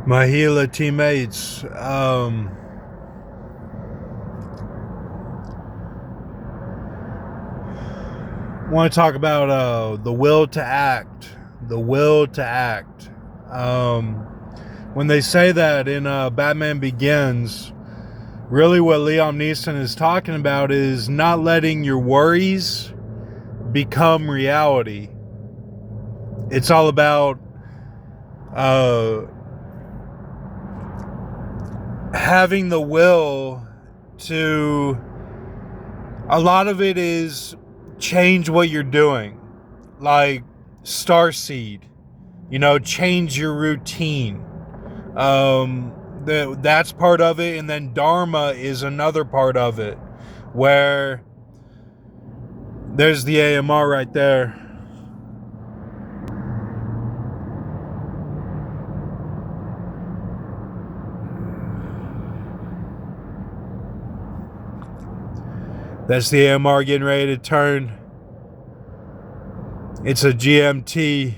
My Gila teammates, want to talk about the will to act. The will to act. When they say that in Batman Begins, really what Liam Neeson is talking about is not letting your worries become reality. It's all about having the will to, a lot of it is change what you're doing, like Starseed, change your routine. That's part of it, and then Dharma is another part of it, where there's the AMR right there. That's the AMR getting ready to turn. It's a GMT,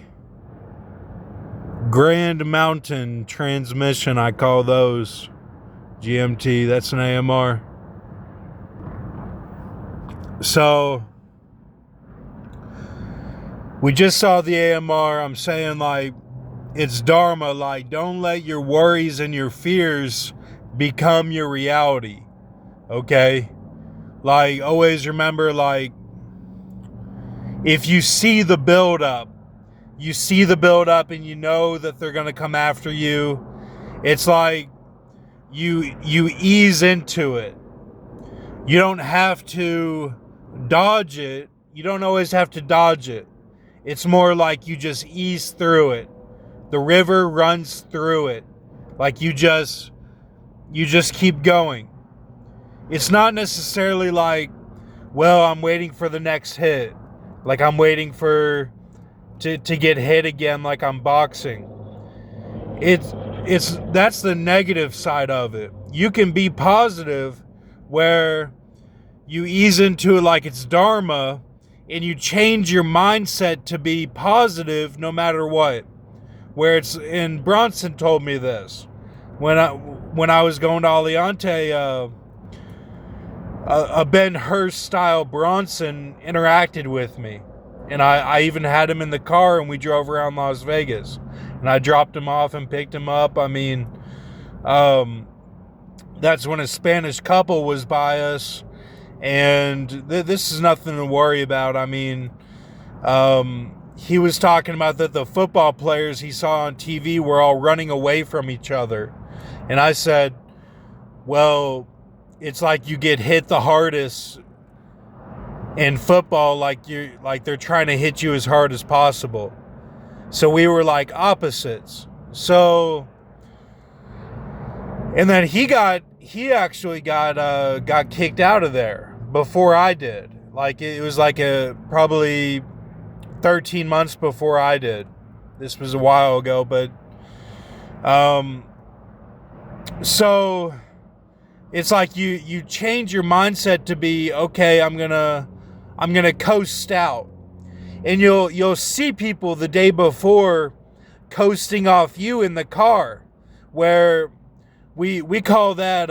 Grand Mountain transmission, I call those. GMT, that's an AMR. So, we just saw the AMR. I'm saying, like, it's Dharma. Like, don't let your worries and your fears become your reality. Okay? Like, always remember, like, if you see the buildup, and you know that they're going to come after you, it's like you ease into it. You don't have to dodge it. You don't always have to dodge it. It's more like you just ease through it. The river runs through it. Like you just keep going. It's not necessarily like, well, I'm waiting for the next hit. Like I'm waiting to get hit again, like I'm boxing. That's the negative side of it. You can be positive where you ease into it like it's Dharma and you change your mindset to be positive no matter what. And Bronson told me this when I was going to Aliante, a Ben Hurst style Bronson interacted with me, and I even had him in the car and we drove around Las Vegas, and I dropped him off and picked him up. I mean, that's when a Spanish couple was by us, and this is nothing to worry about. I mean, he was talking about that the football players he saw on TV were all running away from each other, and I said, well, it's like you get hit the hardest in football, like they're trying to hit you as hard as possible. So we were like opposites. So, and then he actually got kicked out of there before I did. Like it was like probably 13 months before I did. This was a while ago, but so it's like you change your mindset to be, okay, I'm gonna coast out. And you'll see people the day before coasting off you in the car, where we call that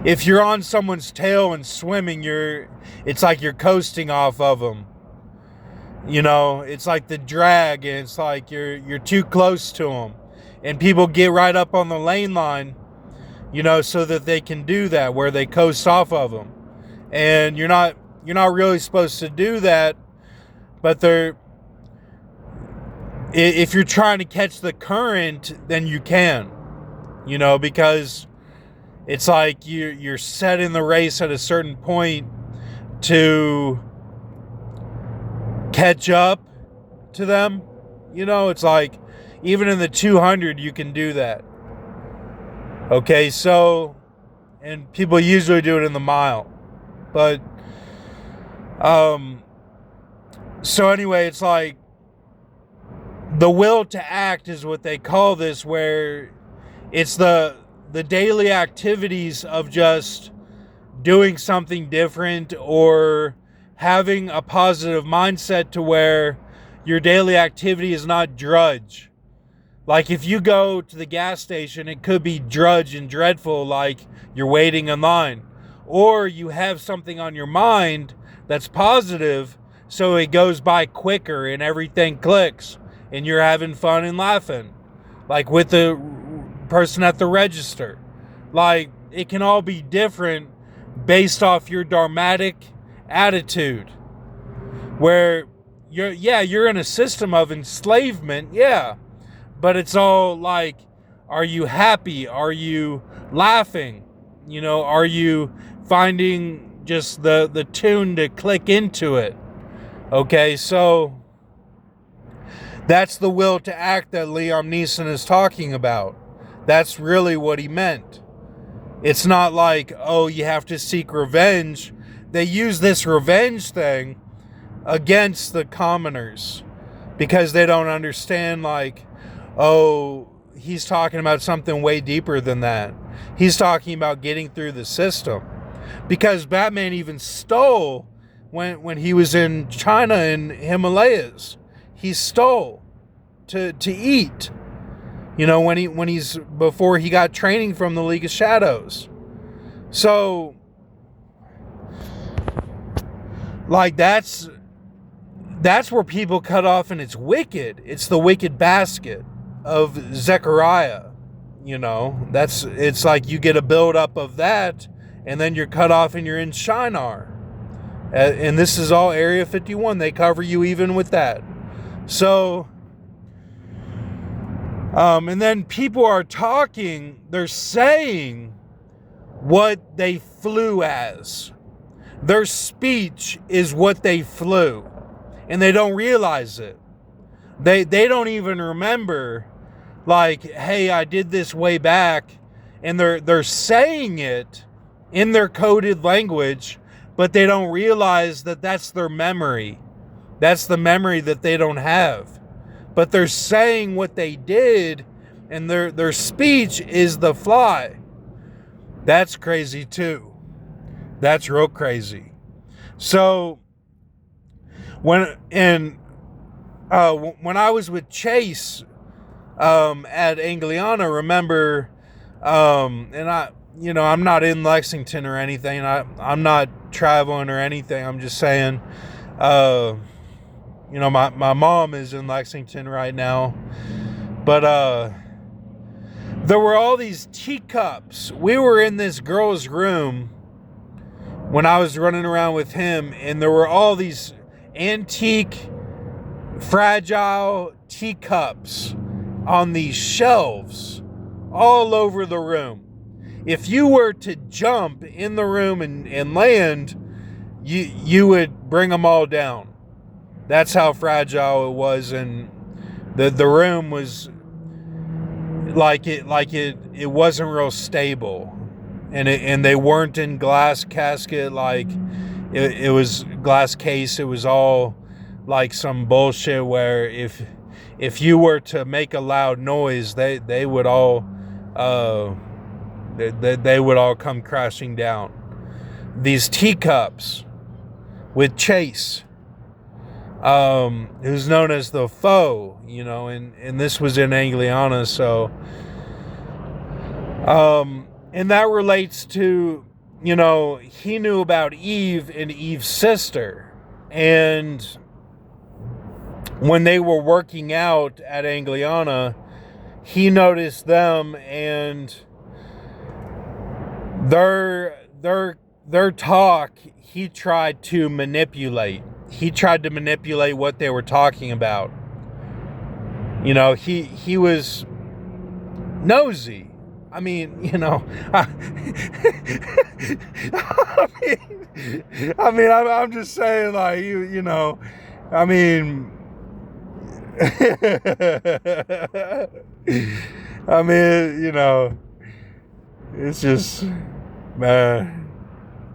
if you're on someone's tail and swimming, it's like you're coasting off of them. It's like the drag, and it's like you're too close to them, and people get right up on the lane line, so that they can do that, where they coast off of them, and you're not really supposed to do that, but if you're trying to catch the current, then you can, because it's like you're set in the race at a certain point to catch up to them. It's like even in the 200 you can do that. Okay, so, and people usually do it in the mile, but so anyway, it's like the will to act is what they call this, where it's the daily activities of just doing something different or having a positive mindset to where Your daily activity is not drudge. Like if you go to the gas station, it could be drudge and dreadful, like you're waiting in line. Or you have something on your mind that's positive, so it goes by quicker and everything clicks and you're having fun and laughing. Like with the person at the register. Like it can all be different based off your dharmatic attitude. Where you're in a system of enslavement, yeah. But it's all like, are you happy? Are you laughing? You know, are you finding just the tune to click into it? Okay, so that's the will to act that Liam Neeson is talking about. That's really what he meant. It's not like, oh, you have to seek revenge. They use this revenge thing against the commoners because they don't understand, like, oh, he's talking about something way deeper than that. He's talking about getting through the system. Because Batman even stole when he was in China and Himalayas. He stole to eat. You know, before he got training from the League of Shadows. So like that's where people cut off, and it's wicked. It's the wicked basket of Zechariah. You know, it's like you get a buildup of that, and then you're cut off and you're in Shinar. And this is all Area 51. They cover you even with that. So, and then people are talking, they're saying what they flew as. Their speech is what they flew. And they don't realize it. They don't even remember, like, hey, I did this way back. And they're saying it in their coded language, but they don't realize that that's their memory. That's the memory that they don't have. But they're saying what they did, and their speech is the fly. That's crazy too. That's real crazy. So when I was with Chase at Angliana, remember, and I'm not in Lexington or anything. I'm not traveling or anything. I'm just saying, my mom is in Lexington right now. But there were all these teacups. We were in this girl's room when I was running around with him, and there were all these antique, fragile teacups on these shelves all over the room. If you were to jump in the room and land, you would bring them all down. That's how fragile it was, and the room was like it wasn't real stable, and they weren't in glass casket, like it was glass case. It was all like some bullshit where if you were to make a loud noise, they would all they would all come crashing down. These teacups with Chase, who's known as the foe, and this was in Angliana, so and that relates to, he knew about Eve and Eve's sister, and when they were working out at Angliana, he noticed them, and their talk, he tried to manipulate. He tried to manipulate what they were talking about. He was nosy. I mean, I'm just saying, like, I mean, it's just, man.